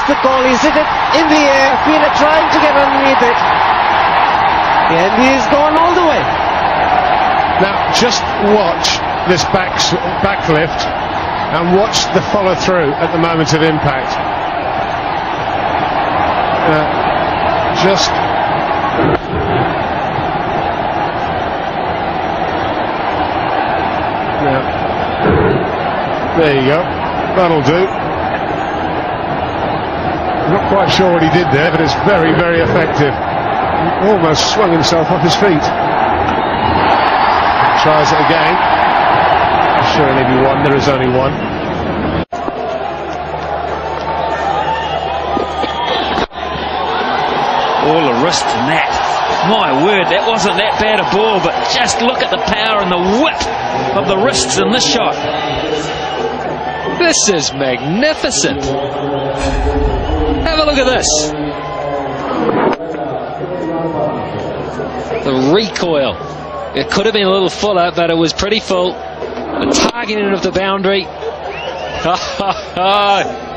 the call. He's hit it in the air. Fina trying to get underneath it. And he's gone all the way. Now, just watch this backlift and watch the follow through at the moment of impact. There you go. That'll do. I'm not quite sure what he did there, but it's very, very effective. He almost swung himself off his feet. Tries it again. Surely be one. There is only one. All the wrist in that. My word, that wasn't that bad a ball, but just look at the power and the whip of the wrists in this shot. This is magnificent. Have a look at this. The recoil. It could have been a little fuller, but it was pretty full. The targeting of the boundary.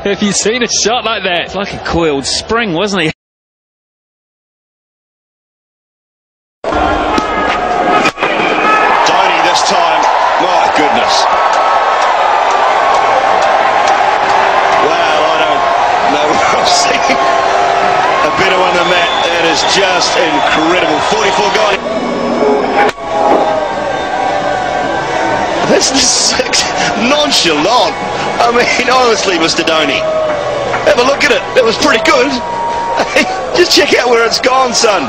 Have you seen a shot like that? It's like a coiled spring, wasn't he? Dhoni this time. My goodness. Well, I don't know what I've seen. A bit on the mat. That is just incredible. 44 gone. This is nonchalant. I mean, honestly, Mr. Dhoni, have a look at it. It was pretty good. Just check out where it's gone, son.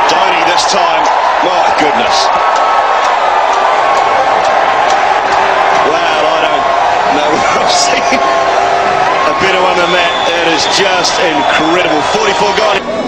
Dhoni this time. My goodness. Well, I don't know what I've seen. A bit on the mat. That is just incredible. 44 gone.